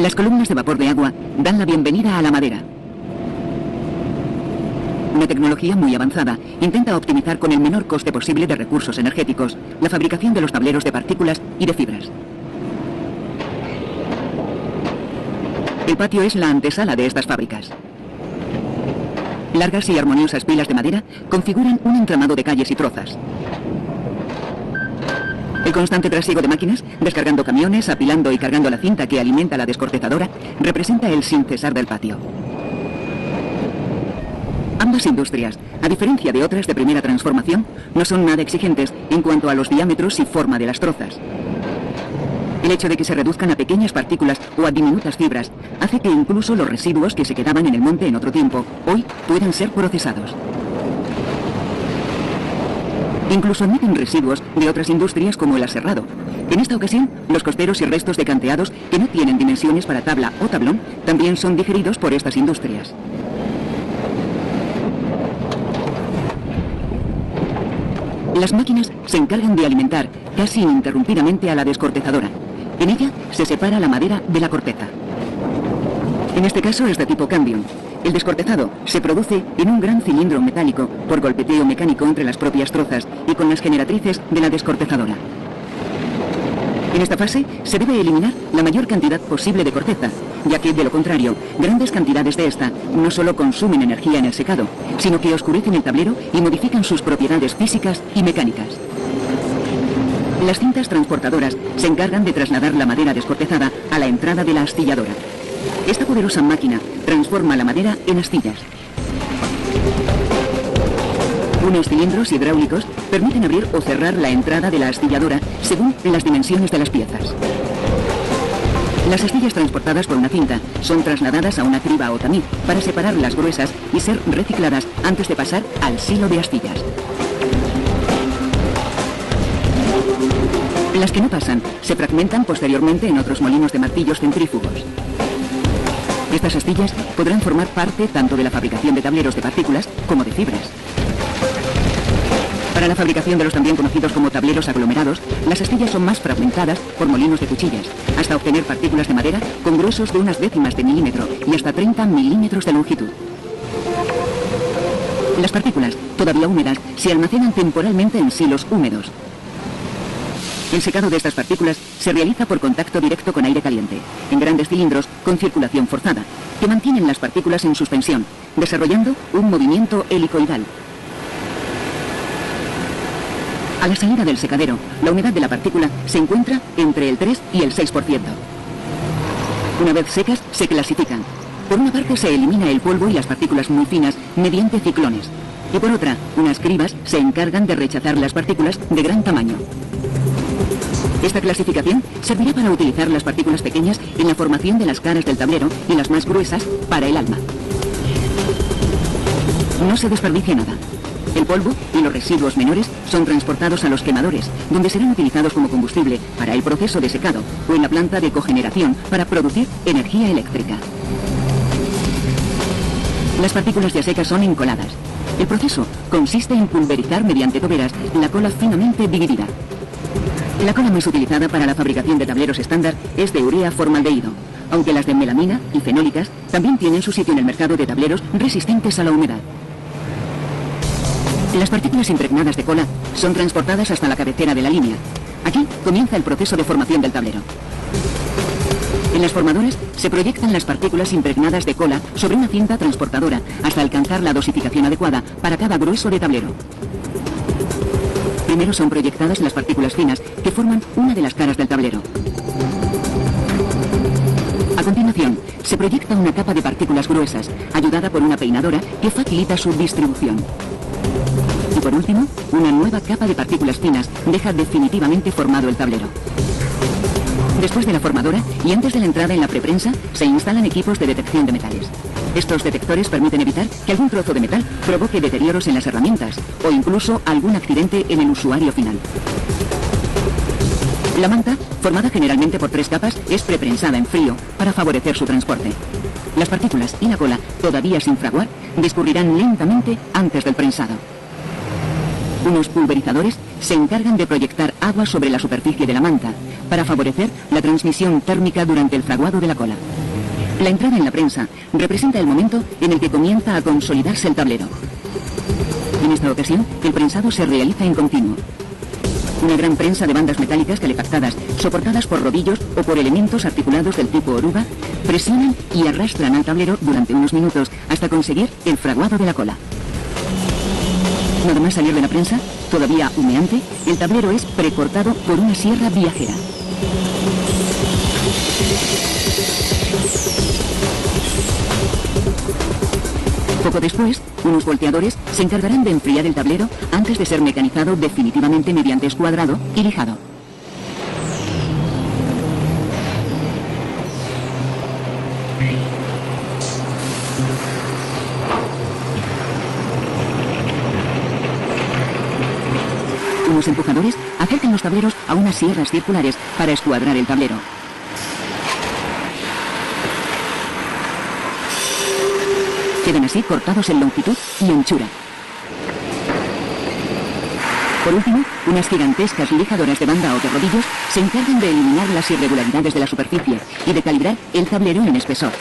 Las columnas de vapor de agua dan la bienvenida a la madera. Una tecnología muy avanzada intenta optimizar con el menor coste posible de recursos energéticos la fabricación de los tableros de partículas y de fibras. El patio es la antesala de estas fábricas. Largas y armoniosas pilas de madera configuran un entramado de calles y trozas. El constante trasiego de máquinas, descargando camiones, apilando y cargando la cinta que alimenta la descortezadora, representa el sin cesar del patio. Ambas industrias, a diferencia de otras de primera transformación, no son nada exigentes en cuanto a los diámetros y forma de las trozas. El hecho de que se reduzcan a pequeñas partículas o a diminutas fibras hace que incluso los residuos que se quedaban en el monte en otro tiempo, hoy puedan ser procesados. Incluso admiten residuos de otras industrias como el aserrado. En esta ocasión, los costeros y restos de canteados que no tienen dimensiones para tabla o tablón también son digeridos por estas industrias. Las máquinas se encargan de alimentar casi ininterrumpidamente a la descortezadora. En ella se separa la madera de la corteza. En este caso es de tipo Cambium. El descortezado se produce en un gran cilindro metálico por golpeteo mecánico entre las propias trozas y con las generatrices de la descortezadora. En esta fase se debe eliminar la mayor cantidad posible de corteza, ya que de lo contrario, grandes cantidades de esta no solo consumen energía en el secado, sino que oscurecen el tablero y modifican sus propiedades físicas y mecánicas. Las cintas transportadoras se encargan de trasladar la madera descortezada a la entrada de la astilladora. Esta poderosa máquina transforma la madera en astillas. Unos cilindros hidráulicos permiten abrir o cerrar la entrada de la astilladora según las dimensiones de las piezas. Las astillas transportadas por una cinta son trasladadas a una criba o tamiz para separar las gruesas y ser recicladas antes de pasar al silo de astillas. Las que no pasan se fragmentan posteriormente en otros molinos de martillos centrífugos. Estas astillas podrán formar parte tanto de la fabricación de tableros de partículas como de fibras. Para la fabricación de los también conocidos como tableros aglomerados, las astillas son más fragmentadas por molinos de cuchillas, hasta obtener partículas de madera con gruesos de unas décimas de milímetro y hasta 30 milímetros de longitud. Las partículas, todavía húmedas, se almacenan temporalmente en silos húmedos. El secado de estas partículas se realiza por contacto directo con aire caliente, en grandes cilindros con circulación forzada, que mantienen las partículas en suspensión, desarrollando un movimiento helicoidal. A la salida del secadero, la humedad de la partícula se encuentra entre el 3 y el 6%. Una vez secas, se clasifican. Por una parte se elimina el polvo y las partículas muy finas mediante ciclones, y por otra, unas cribas se encargan de rechazar las partículas de gran tamaño. Esta clasificación servirá para utilizar las partículas pequeñas en la formación de las caras del tablero y las más gruesas para el alma. No se desperdicia nada. El polvo y los residuos menores son transportados a los quemadores, donde serán utilizados como combustible para el proceso de secado o en la planta de cogeneración para producir energía eléctrica. Las partículas ya secas son encoladas. El proceso consiste en pulverizar mediante toberas la cola finamente dividida. La cola más utilizada para la fabricación de tableros estándar es de urea formaldehído, aunque las de melamina y fenólicas también tienen su sitio en el mercado de tableros resistentes a la humedad. Las partículas impregnadas de cola son transportadas hasta la cabecera de la línea. Aquí comienza el proceso de formación del tablero. En las formadoras se proyectan las partículas impregnadas de cola sobre una cinta transportadora hasta alcanzar la dosificación adecuada para cada grueso de tablero. Primero son proyectadas las partículas finas que forman una de las caras del tablero. A continuación, se proyecta una capa de partículas gruesas, ayudada por una peinadora que facilita su distribución. Y por último, una nueva capa de partículas finas deja definitivamente formado el tablero. Después de la formadora y antes de la entrada en la preprensa, se instalan equipos de detección de metales. Estos detectores permiten evitar que algún trozo de metal provoque deterioros en las herramientas o incluso algún accidente en el usuario final. La manta, formada generalmente por 3 capas, es preprensada en frío para favorecer su transporte. Las partículas y la cola, todavía sin fraguar, discurrirán lentamente antes del prensado. Unos pulverizadores se encargan de proyectar agua sobre la superficie de la manta para favorecer la transmisión térmica durante el fraguado de la cola. La entrada en la prensa representa el momento en el que comienza a consolidarse el tablero. En esta ocasión, el prensado se realiza en continuo. Una gran prensa de bandas metálicas calefactadas, soportadas por rodillos o por elementos articulados del tipo oruga, presionan y arrastran al tablero durante unos minutos hasta conseguir el fraguado de la cola. Nada más salir de la prensa, todavía humeante, el tablero es precortado por una sierra viajera. Poco después, unos volteadores se encargarán de enfriar el tablero antes de ser mecanizado definitivamente mediante escuadrado y lijado. Unos empujadores acercan los tableros a unas sierras circulares para escuadrar el tablero. Quedan así cortados en longitud y anchura. Por último, unas gigantescas lijadoras de banda o de rodillos se encargan de eliminar las irregularidades de la superficie y de calibrar el tablero en espesor.